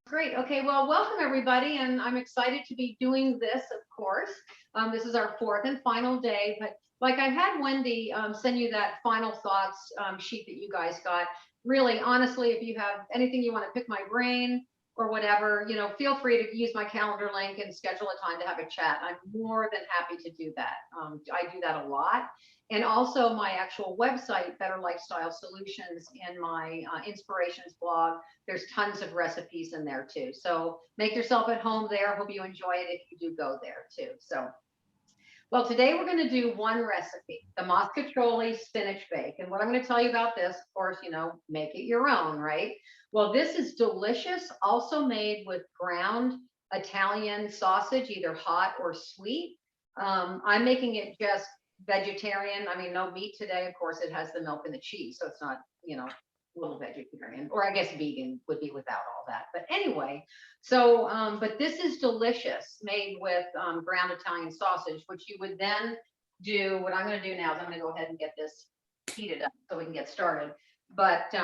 Great. Okay. Well, welcome everybody, and I'm excited to be doing this. Of course, this is our fourth and final day. But like I had Wendy send you that final thoughts sheet that you guys got. Really, honestly, if you have anything you want to pick my brain or whatever, feel free to use my calendar link and schedule a time to have a chat. I'm more than happy to do that. I do that a lot. And also my actual website, Better Lifestyle Solutions, and my inspirations blog, there's tons of recipes in there too. So make yourself at home there. Hope you enjoy it if you do go there too. So, well, today we're going to do one recipe, the Mostaccioli spinach bake. And what I'm going to tell you about this, of course, make it your own, right? Well, this is delicious, also made with ground Italian sausage, either hot or sweet. I'm making it just vegetarian. I mean, no meat today. Of course, it has the milk and the cheese, so it's not, a little vegetarian, or I guess vegan would be without all that. But anyway, so, but this is delicious, made with ground Italian sausage, which you would then do. What I'm going to do now is I'm going to go ahead and get this heated up so we can get started. But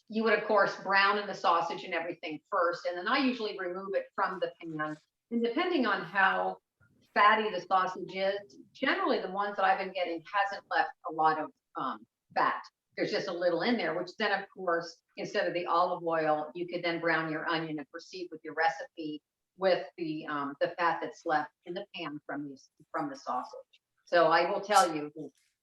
you would, of course, brown in the sausage and everything first, and then I usually remove it from the pan. And depending on how fatty the sausage is, generally the ones that I've been getting hasn't left a lot of fat. There's just a little in there, which then, of course, instead of the olive oil, you could then brown your onion and proceed with your recipe with the fat that's left in the pan from the sausage. So I will tell you,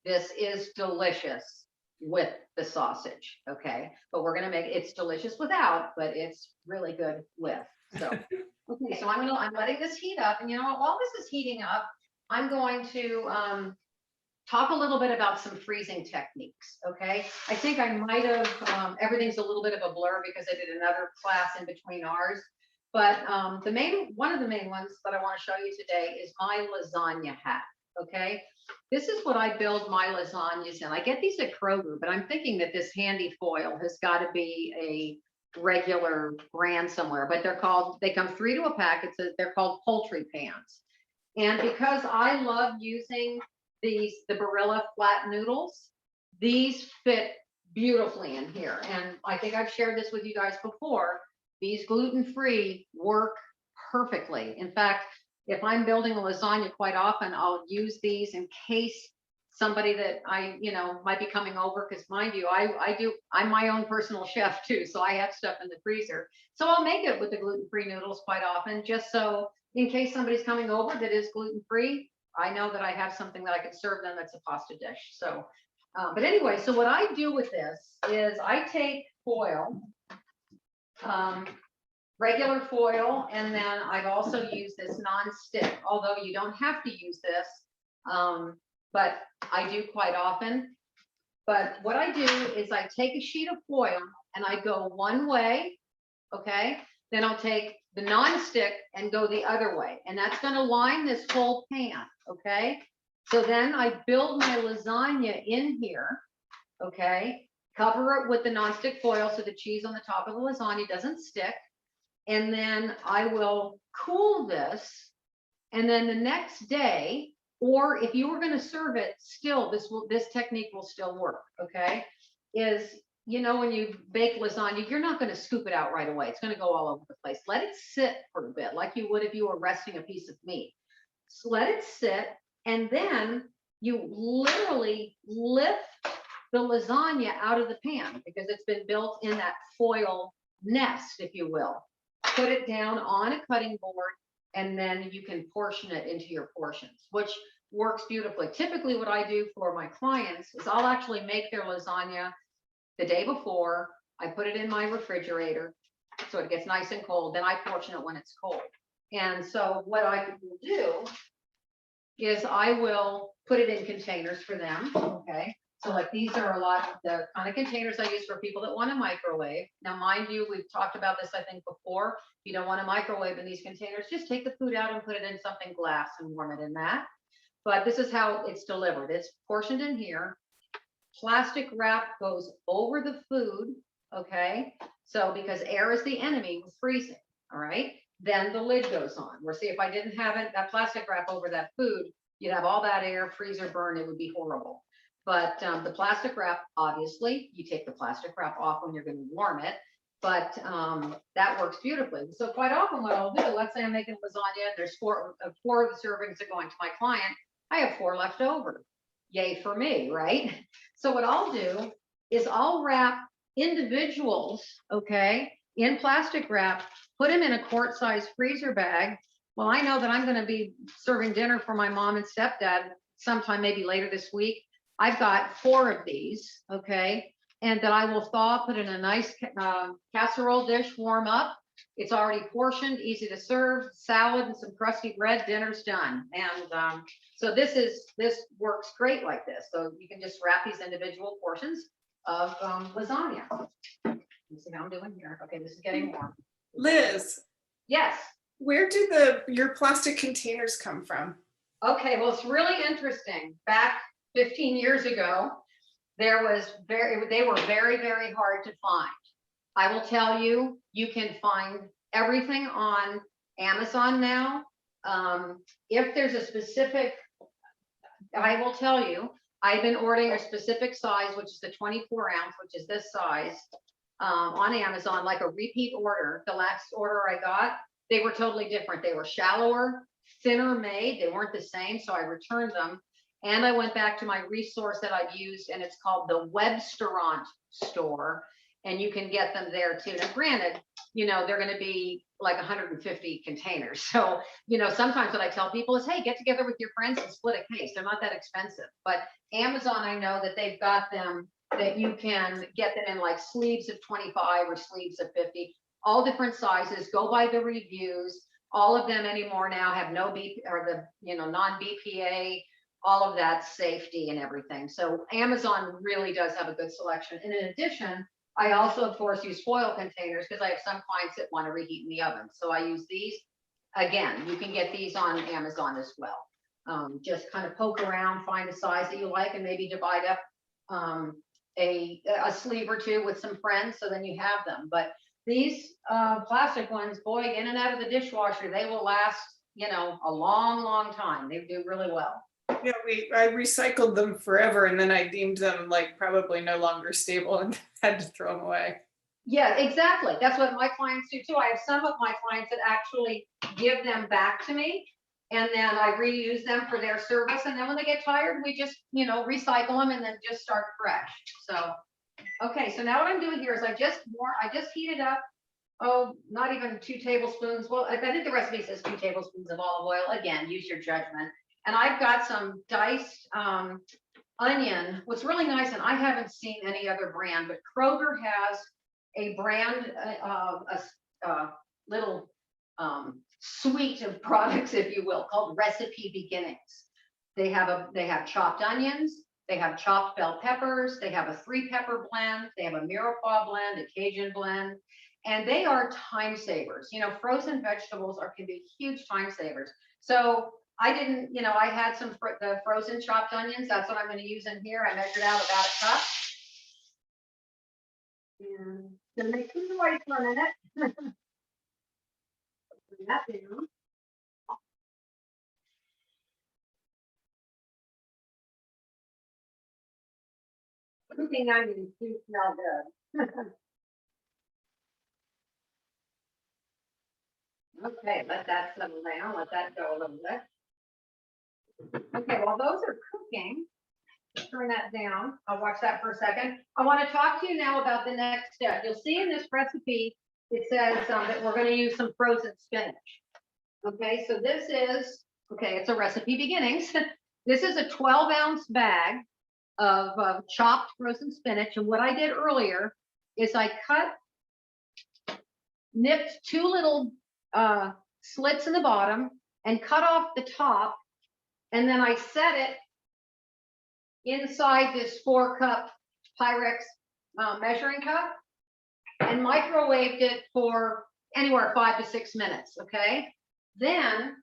this is delicious with the sausage. Okay, but we're gonna make it's delicious without, but it's really good with. So okay, so I'm letting this heat up, and you know what? While this is heating up, I'm going to talk a little bit about some freezing techniques. Okay, I think I might have everything's a little bit of a blur because I did another class in between ours. But one of the main ones that I want to show you today is my lasagna hack. Okay, this is what I build my lasagnas in. I get these at Kroger, but I'm thinking that this handy foil has got to be a regular brand somewhere. But they come three to a pack. They're called poultry pans. And because I love using the Barilla flat noodles, these fit beautifully in here. And I think I've shared this with you guys before. These gluten-free work perfectly. In fact, if I'm building a lasagna, quite often I'll use these in case somebody that I, might be coming over, because mind you, I'm my own personal chef too. So I have stuff in the freezer. So I'll make it with the gluten-free noodles quite often, just so in case somebody's coming over that is gluten-free, I know that I have something that I can serve them that's a pasta dish. So, but anyway, so what I do with this is I take foil, regular foil, and then I've also used this non-stick, although you don't have to use this, but I do quite often. But what I do is I take a sheet of foil and I go one way, okay? Then I'll take the non-stick and go the other way. And that's going to line this whole pan, okay? So then I build my lasagna in here, okay? Cover it with the non-stick foil so the cheese on the top of the lasagna doesn't stick. And then I will cool this. And then the next day, or if you were going to serve it, still this technique will still work, okay? When you bake lasagna, you're not going to scoop it out right away. It's going to go all over the place. Let it sit for a bit, like you would if you were resting a piece of meat. So let it sit, and then you literally lift the lasagna out of the pan because it's been built in that foil nest, if you will. Put it down on a cutting board, and then you can portion it into your portions, which works beautifully. Typically, what I do for my clients is I'll actually make their lasagna the day before. I put it in my refrigerator so it gets nice and cold. Then I portion it when it's cold. And so what I will do is I will put it in containers for them. Okay. So like these are a lot of the kind of containers I use for people that want a microwave. Now, mind you, we've talked about this, I think, before. If you don't want a microwave in these containers, just take the food out and put it in something glass and warm it in that. But this is how it's delivered. It's portioned in here. Plastic wrap goes over the food, okay? So because air is the enemy with freezing, all right? Then the lid goes on. Or see, if I didn't have that plastic wrap over that food, you'd have all that air, freezer burn, it would be horrible. But the plastic wrap, obviously, you take the plastic wrap off when you're going to warm it. but that works beautifully. So quite often what I'll do, let's say I'm making lasagna, there's four of the servings are going to my client, I have 4 left over. Yay for me, right? So what I'll do is I'll wrap individuals, okay, in plastic wrap, put them in a quart-size freezer bag. Well, I know that I'm going to be serving dinner for my mom and stepdad sometime maybe later this week. I've got 4 of these, okay, and that I will thaw, put in a nice casserole dish, warm up. It's already portioned, easy to serve, salad and some crusty bread, dinner's done. And so this works great like this. So you can just wrap these individual portions of lasagna. Let's see how I'm doing here. Okay, this is getting warm. Liz. Yes. Where do your plastic containers come from? Okay, well, it's really interesting. Back 15 years ago, they were very, very hard to find. I will tell you, you can find everything on Amazon now. If there's a specific, I will tell you, I've been ordering a specific size, which is the 24 ounce, which is this size, on Amazon, like a repeat order. The last order I got, they were totally different. They were shallower, thinner made. They weren't the same, so I returned them. And I went back to my resource that I've used, and it's called the Webstaurant store. And you can get them there too. Now, granted, you know, they're going to be like 150 containers. So, you know, sometimes what I tell people is, hey, get together with your friends and split a case. They're not that expensive. But Amazon, I know that they've got them that you can get them in like sleeves of 25 or sleeves of 50, all different sizes. Go by the reviews. All of them anymore now have no non-BPA, all of that safety and everything. So Amazon really does have a good selection. And in addition, I also, of course, use foil containers because I have some clients that want to reheat in the oven. So I use these. Again, you can get these on Amazon as well. Just kind of poke around, find a size that you like, and maybe divide up a sleeve or 2 with some friends. So then you have them. But these plastic ones, boy, in and out of the dishwasher, they will last, you know, a long, long time. They do really well. Yeah, I recycled them forever, and then I deemed them like probably no longer stable and had to throw them away. Yeah, exactly. That's what my clients do too. I have some of my clients that actually give them back to me, and then I reuse them for their service. And then when they get tired, we just, you know, recycle them and then just start fresh. So, okay. So now what I'm doing here is I just heated up, oh, not even 2 tablespoons. Well, I think the recipe says 2 tablespoons of olive oil. Again, use your judgment. And I've got some diced onion. What's really nice, and I haven't seen any other brand, but Kroger has a brand, a little suite of products, if you will, called Recipe Beginnings. They have chopped onions, they have chopped bell peppers, they have a 3-pepper blend, they have a mirepoix blend, a Cajun blend, and they are time savers. You know, frozen vegetables can be huge time savers. So I didn't, you know, I had the frozen chopped onions. That's what I'm going to use in here. I measured out about a cup. And gonna make two rice for a minute. Bring that down. Cooking onions do smell good. Okay, let that settle down. Let that go a little bit. Okay, while those are cooking, turn that down. I'll watch that for a second. I want to talk to you now about the next step. You'll see in this recipe, it says that we're going to use some frozen spinach. Okay, so this is, it's a Recipe Beginnings. This is a 12-ounce bag of chopped frozen spinach. And what I did earlier is I nipped 2 little slits in the bottom and cut off the top. And then I set it inside this 4-cup Pyrex measuring cup and microwaved it for anywhere 5 to 6 minutes. Okay. Then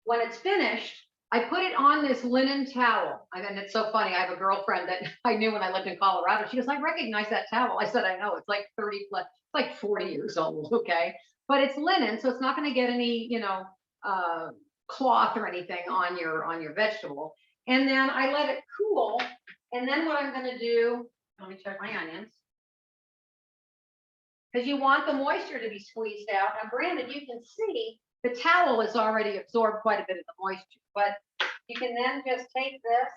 when it's finished, I put it on this linen towel. I mean, it's so funny. I have a girlfriend that I knew when I lived in Colorado. She goes, I recognize that towel. I said, I know, it's like 30 plus, it's like 40 years old. Okay. But it's linen, so it's not going to get any, you know, cloth or anything on your vegetable. And then I let it cool. And then what I'm going to do, let me check my onions. because you want the moisture to be squeezed out. Now, granted, you can see the towel has already absorbed quite a bit of the moisture, but you can then just take this.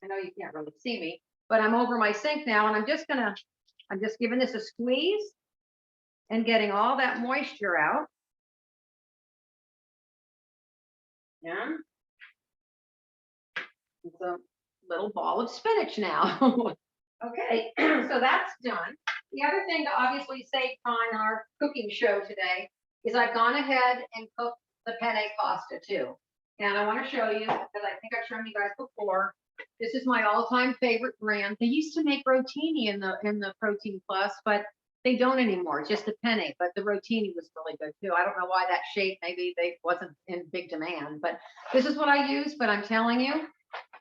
I know you can't really see me, but I'm over my sink now, and I'm just giving this a squeeze and getting all that moisture out. Yeah. It's a little ball of spinach now. Okay, so that's done. The other thing to obviously save on our cooking show today is I've gone ahead and cooked the penne pasta too. And I want to show you, because I think I've shown you guys before. This is my all-time favorite brand. They used to make rotini in the Protein Plus, but they don't anymore. It's just the penne, but the rotini was really good too. I don't know why that shape, maybe they wasn't in big demand, but this is what I use. But I'm telling you,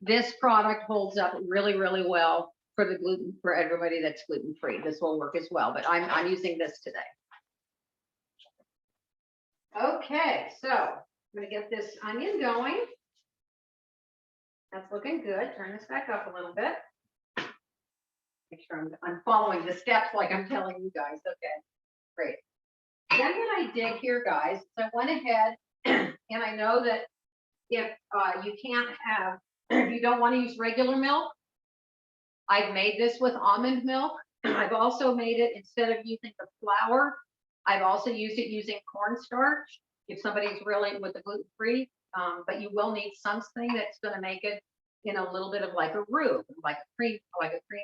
this product holds up really, really well for everybody that's gluten-free. This will work as well, but I'm using this today. Okay, so I'm gonna get this onion going. That's looking good. Turn this back up a little bit. Make sure I'm following the steps like I'm telling you guys. Okay, great. Then what I did here, guys, is I went ahead and I know that if you don't want to use regular milk, I've made this with almond milk. I've also made it, instead of using the flour, I've also used it using cornstarch if somebody's really with the gluten-free, but you will need something that's going to make it in a little bit of like a roux, like a cream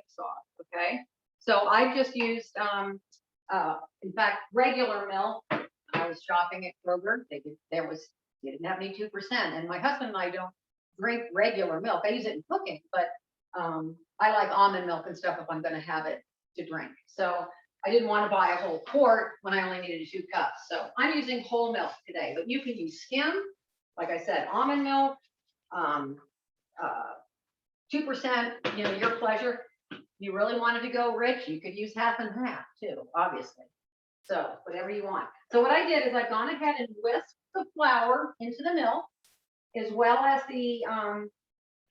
sauce. Okay, so I just used, in fact, regular milk. I was shopping at Kroger. They didn't have any 2%, and my husband and I don't drink regular milk. I use it in cooking, but I like almond milk and stuff if I'm going to have it to drink. So I didn't want to buy a whole quart when I only needed 2 cups. So I'm using whole milk today, but you can use skim, like I said, almond milk, 2%, your pleasure. If you really wanted to go rich, you could use half and half too, obviously. So whatever you want. So what I did is I've gone ahead and whisked the flour into the milk, as well as the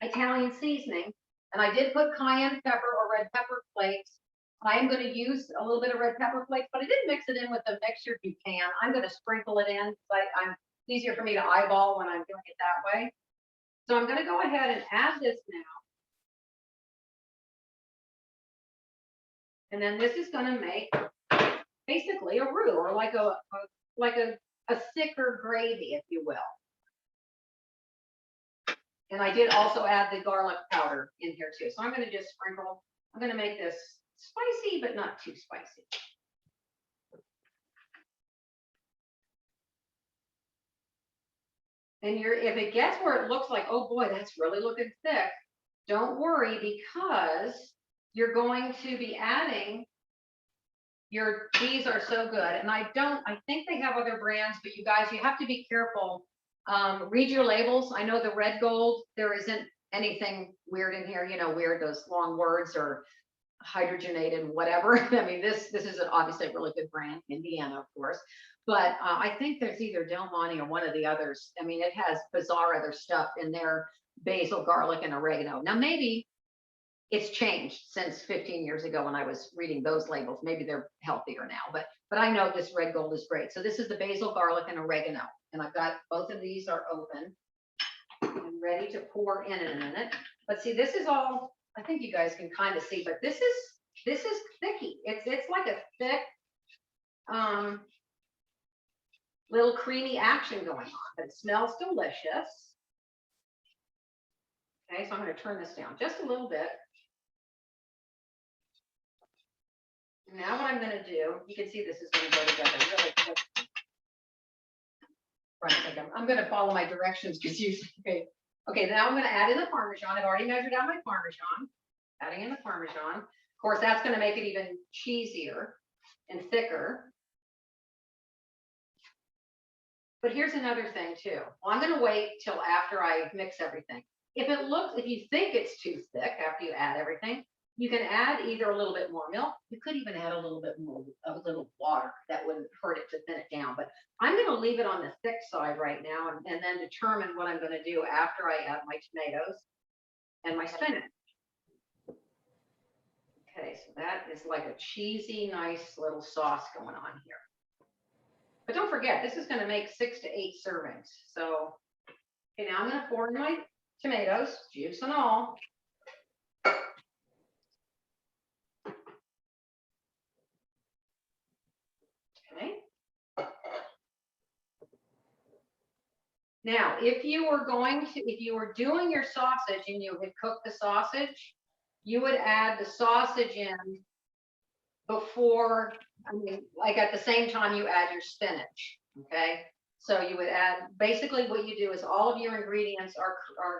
Italian seasoning. And I did put cayenne pepper or red pepper flakes. I am going to use a little bit of red pepper flakes, but I didn't mix it in with the mixture if you can. I'm going to sprinkle it in. It's easier for me to eyeball when I'm doing it that way. So I'm going to go ahead and add this now. And then this is going to make basically a roux, or like a thicker gravy, if you will. And I did also add the garlic powder in here too. So I'm going to just sprinkle. I'm going to make this spicy, but not too spicy. And if it gets where it looks like, oh boy, that's really looking thick, don't worry, because you're going to be adding these are so good. And I think they have other brands, but you guys, you have to be careful. Read your labels. I know the red gold, there isn't anything weird in here, weird, those long words or hydrogenated, whatever. I mean, this is obviously a really good brand, Indiana, of course. But I think there's either Del Monte or one of the others. I mean, it has bizarre other stuff in there, basil, garlic, and oregano. Now, maybe it's changed since 15 years ago when I was reading those labels. Maybe they're healthier now, but I know this red gold is great. So this is the basil, garlic, and oregano. And I've got both of these are open. I'm ready to pour in a minute. But see, this is all, I think you guys can kind of see, but this is thicky. It's like a thick, little creamy action going on, but it smells delicious. Okay, so I'm going to turn this down just a little bit. Now what I'm going to do, you can see this is going to go together really quick. Right, I'm going to follow my directions because okay, now I'm going to add in the Parmesan. I've already measured out my Parmesan. Adding in the Parmesan. Of course, that's going to make it even cheesier and thicker. But here's another thing too. Well, I'm going to wait till after I mix everything. If you think it's too thick after you add everything, you can add either a little bit more milk. You could even add a little water. That wouldn't hurt it to thin it down. But I'm going to leave it on the thick side right now and then determine what I'm going to do after I add my tomatoes and my spinach. Okay, so that is like a cheesy, nice little sauce going on here. But don't forget, this is going to make 6 to 8 servings. So, okay, now I'm going to pour in my tomatoes, juice and all. Okay. Now, if you were doing your sausage and you had cooked the sausage, you would add the sausage in before, I mean, like at the same time you add your spinach, okay? So you would add, basically what you do is all of your ingredients are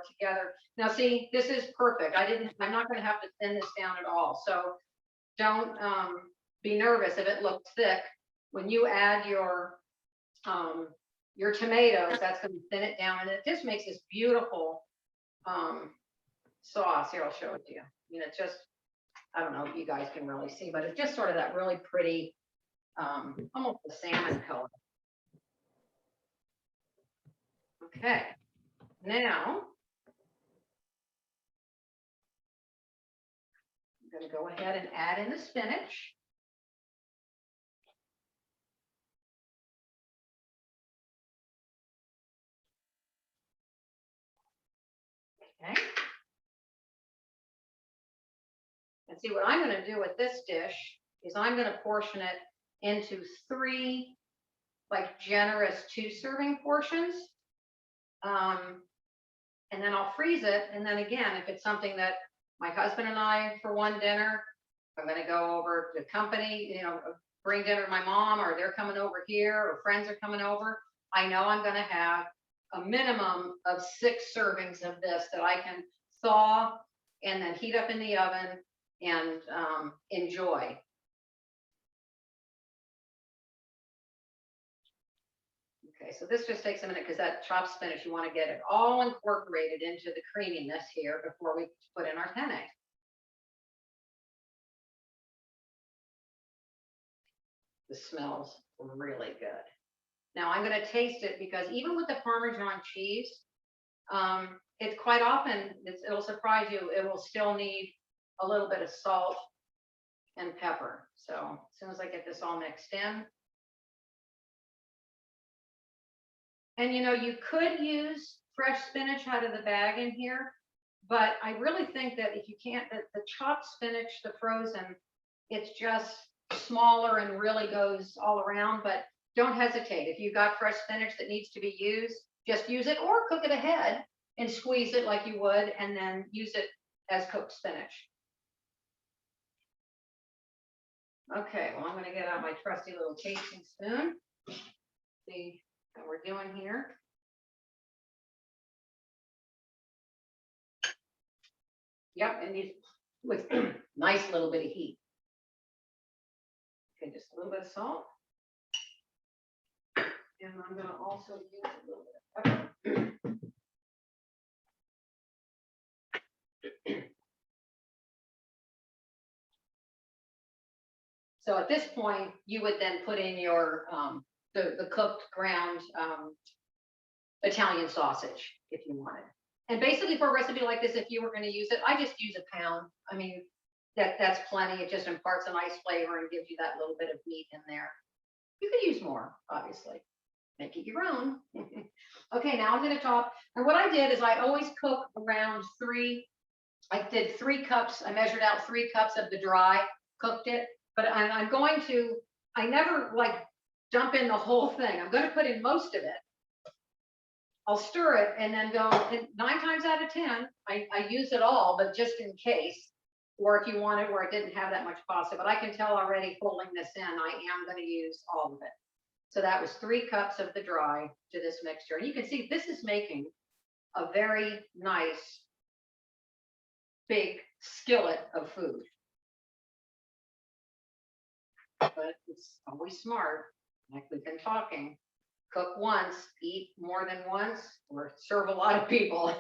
together. Now see, this is perfect. I'm not gonna have to thin this down at all. So don't be nervous if it looks thick. When you add your tomatoes, that's gonna thin it down, and it just makes this beautiful sauce. Here, I'll show it to you. I mean, it's just, I don't know if you guys can really see, but it's just sort of that really pretty, almost a salmon color. Okay, now I'm going to go ahead and add in the spinach. Okay. And see, what I'm going to do with this dish is I'm going to portion it into 3 like generous 2-serving portions. And then I'll freeze it. And then again, if it's something that my husband and I, for one dinner, I'm going to go over to company, you know, bring dinner to my mom, or they're coming over here, or friends are coming over, I know I'm going to have a minimum of 6 servings of this that I can thaw and then heat up in the oven and enjoy. Okay, so this just takes a minute because that chopped spinach, you want to get it all incorporated into the creaminess here before we put in our penne. The smells really good. Now I'm going to taste it because even with the Parmesan cheese, it's quite often, it'll surprise you, it will still need a little bit of salt and pepper. So as soon as I get this all mixed in. And you know, you could use fresh spinach out of the bag in here, but I really think that if you can't, the chopped spinach, the frozen, it's just smaller and really goes all around. But don't hesitate. If you've got fresh spinach that needs to be used, just use it, or cook it ahead and squeeze it like you would, and then use it as cooked spinach. Okay, well, I'm going to get out my trusty little tasting spoon. See what we're doing here. Yep, and these with nice little bit of heat. Okay, just a little bit of salt. And I'm going to also use a little bit of pepper. So at this point, you would then put in your the cooked ground Italian sausage if you wanted. And basically for a recipe like this, if you were going to use it, I just use a pound. I mean, that's plenty. It just imparts a nice flavor and gives you that little bit of meat in there. You could use more, obviously. Make it your own. Okay, now I'm going to top. And what I did is I always cook around 3. I did 3 cups. I measured out 3 cups of the dry, cooked it. But I'm going to, I never like dump in the whole thing. I'm going to put in most of it. I'll stir it and then go, and 9 times out of 10, I use it all, but just in case, or if you wanted where it didn't have that much pasta, but I can tell already folding this in, I am going to use all of it. So that was 3 cups of the dry to this mixture. And you can see this is making a very nice big skillet of food. But it's always smart, like we've been talking. Cook once, eat more than once, or serve a lot of people.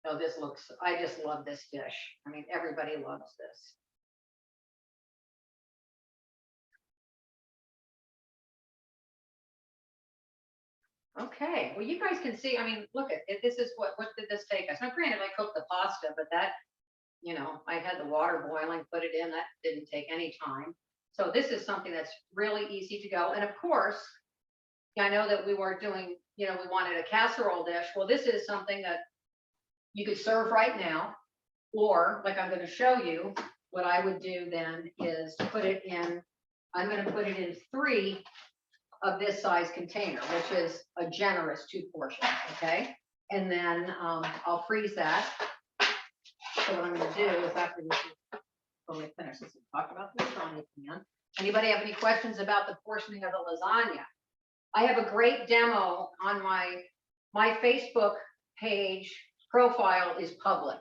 Oh, this looks, I just love this dish. I mean, everybody loves this. Okay, well, you guys can see, I mean, look at it, this is what did this take us? Now granted, I cooked the pasta, but that, I had the water boiling, put it in, that didn't take any time. So this is something that's really easy to go. And of course, I know that we were doing, we wanted a casserole dish. Well, this is something that you could serve right now, or like I'm going to show you, what I would do then is put it in, I'm going to put it in 3 of this size container, which is a generous 2 portions, okay? And then I'll freeze that. So what I'm going to do is after this is totally finished, let's talk about the lasagna pan. Anybody have any questions about the portioning of the lasagna? I have a great demo on my Facebook page. Profile is public.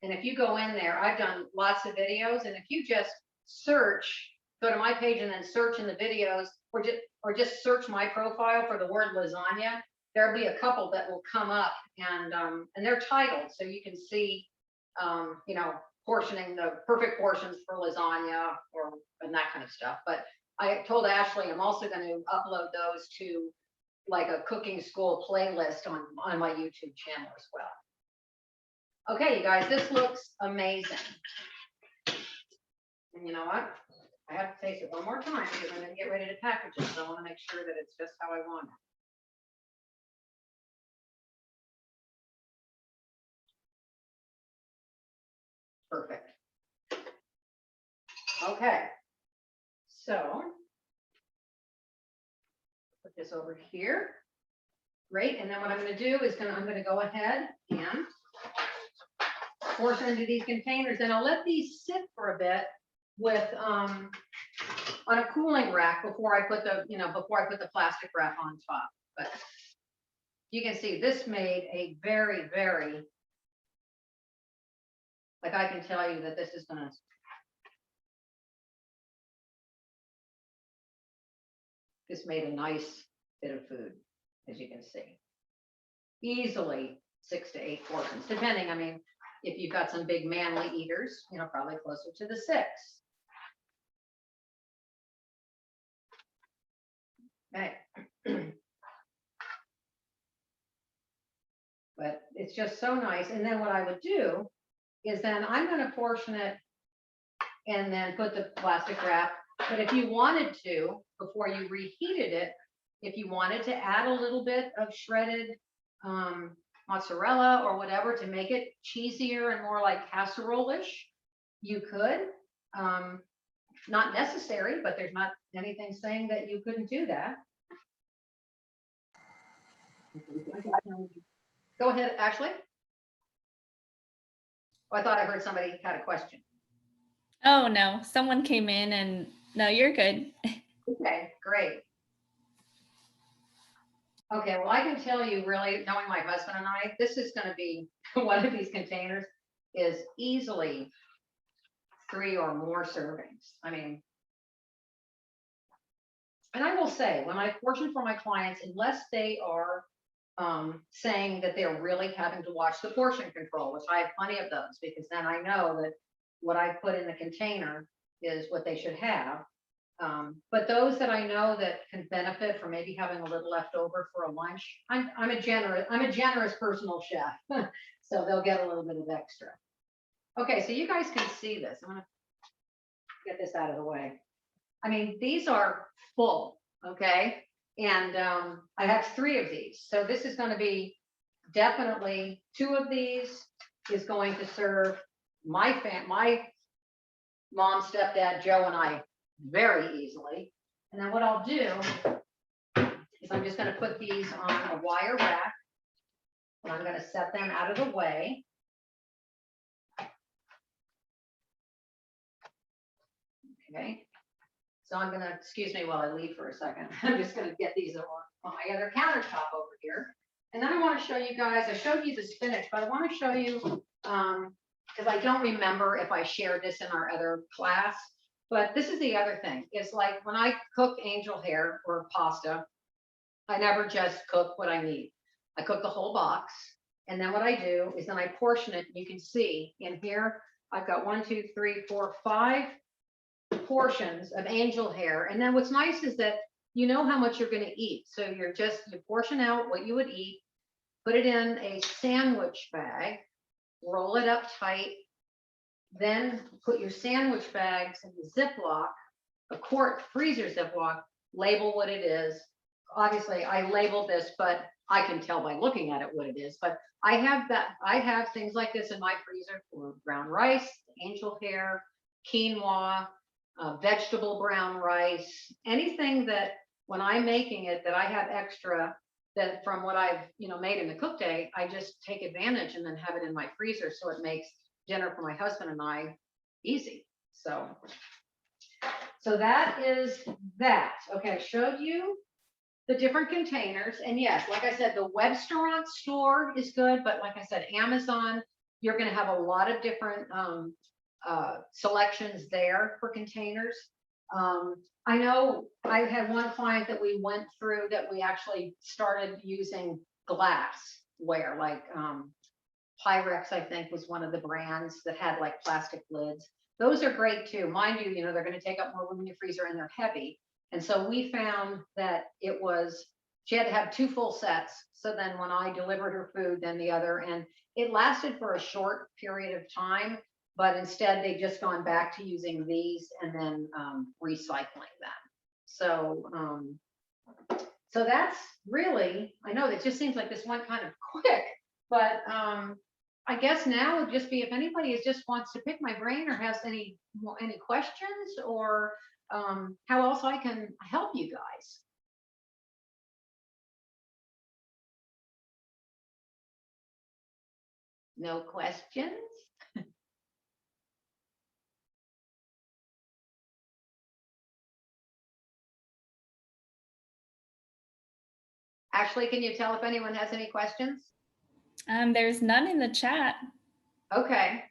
And if you go in there, I've done lots of videos, and if you just search, go to my page and then search in the videos, or just search my profile for the word lasagna, there'll be a couple that will come up, and they're titled, so you can see, portioning the perfect portions for lasagna and that kind of stuff. But I told Ashley I'm also going to upload those to like a cooking school playlist on my YouTube channel as well. Okay, you guys, this looks amazing. And you know what? I have to taste it one more time because I'm going to get ready to package it. So I want to make sure that it's just how I want it. Perfect. Okay. So put this over here. Great. And then what I'm going to do is I'm going to go ahead and portion into these containers, and I'll let these sit for a bit with on a cooling rack before I put the plastic wrap on top. But you can see this made a very, very, like I can tell you that this is gonna, this made a nice bit of food, as you can see. Easily 6 to 8 portions, depending, I mean, if you've got some big manly eaters, probably closer to the 6. Okay. But it's just so nice. And then what I would do is then I'm going to portion it and then put the plastic wrap. But if you wanted to, before you reheated it, if you wanted to add a little bit of shredded mozzarella or whatever to make it cheesier and more like casserole-ish, you could. Not necessary, but there's not anything saying that you couldn't do that. Go ahead, Ashley. Oh, I thought I heard somebody had a question. Oh, no, someone came in and no, you're good. Okay, great. Okay, well, I can tell you really, knowing my husband and I, this is going to be one of these containers is easily 3 or more servings. I mean, and I will say, when I portion for my clients, unless they are saying that they're really having to watch the portion control, which I have plenty of those, because then I know that what I put in the container is what they should have. But those that I know that can benefit from maybe having a little left over for a lunch, I'm a generous personal chef, so they'll get a little bit of extra. Okay, so you guys can see this. I'm gonna get this out of the way. I mean, these are full, okay, and I have 3 of these, so this is going to be definitely 2 of these is going to serve my mom, stepdad, Joe, and I very easily. And then what I'll do is I'm just going to put these on a wire rack, and I'm going to set them out of the way. Okay, so I'm going to, excuse me while I leave for a second. I'm just going to get these on my other countertop over here. And then I want to show you guys, I showed you the spinach, but I want to show you, because I don't remember if I shared this in our other class. But this is the other thing. It's like when I cook angel hair or pasta, I never just cook what I need. I cook the whole box. And then what I do is then I portion it. You can see in here, I've got 1, 2, 3, 4, 5 portions of angel hair. And then what's nice is that you know how much you're going to eat. So you portion out what you would eat, put it in a sandwich bag, roll it up tight, then put your sandwich bags in the Ziploc, a quart freezer Ziploc, label what it is. Obviously, I labeled this, but I can tell by looking at it what it is. But I have things like this in my freezer for brown rice, angel hair, quinoa, vegetable brown rice, anything that when I'm making it that I have extra that from what I've made in the cook day, I just take advantage and then have it in my freezer, so it makes dinner for my husband and I easy. So that is that. Okay, I showed you the different containers, and yes, like I said, the Webstaurant store is good, but like I said, Amazon, you're going to have a lot of different selections there for containers. I know I had one client that we went through that we actually started using glassware, like Pyrex, I think, was one of the brands that had like plastic lids. Those are great too. Mind you, they're going to take up more room in your freezer and they're heavy. And so we found that she had to have 2 full sets. So then when I delivered her food, then the other, and it lasted for a short period of time, but instead they've just gone back to using these and then recycling them. So, so that's really, I know that just seems like this went kind of quick, but I guess now would just be if anybody just wants to pick my brain or has any questions, or how else I can help you guys. No questions? Ashley, can you tell if anyone has any questions? There's none in the chat. Okay.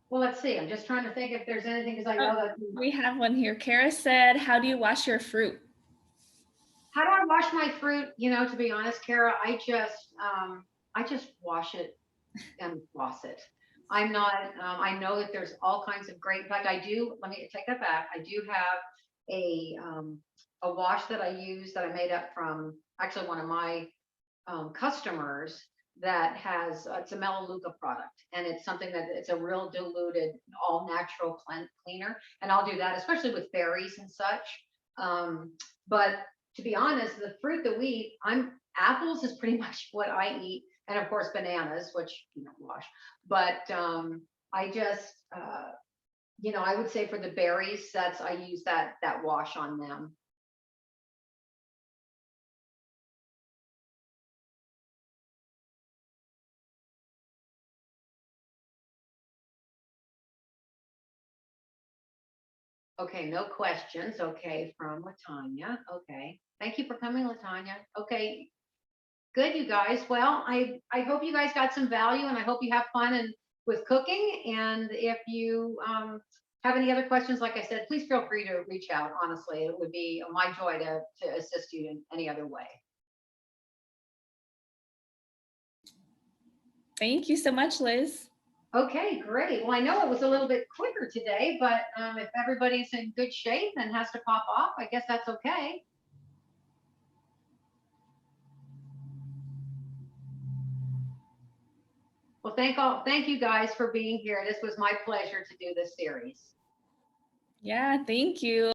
Well, let's see. I'm just trying to think if there's anything, because I know that we have one here. Kara said, how do you wash your fruit? How do I wash my fruit? To be honest, Kara, I just wash it and floss it. I'm not, I know that there's all kinds of great, in fact, let me take that back. I do have a wash that I use that I made up from actually one of my customers that has, it's a Melaleuca product, and it's something that it's a real diluted, all natural cleaner. And I'll do that, especially with berries and such. But to be honest, the fruit that we eat, apples is pretty much what I eat. And of course, bananas, which you don't wash. But I just, I would say for the berries, I use that wash on them. Okay, no questions. Okay, from Latanya. Okay, thank you for coming, Latanya. Okay, good, you guys. Well, I hope you guys got some value, and I hope you have fun with cooking. And if you have any other questions, like I said, please feel free to reach out. Honestly, it would be my joy to assist you in any other way. Thank you so much, Liz. Okay, great. Well, I know it was a little bit quicker today, but if everybody's in good shape and has to pop off, I guess that's okay. Well, thank you guys for being here. This was my pleasure to do this series. Yeah, thank you.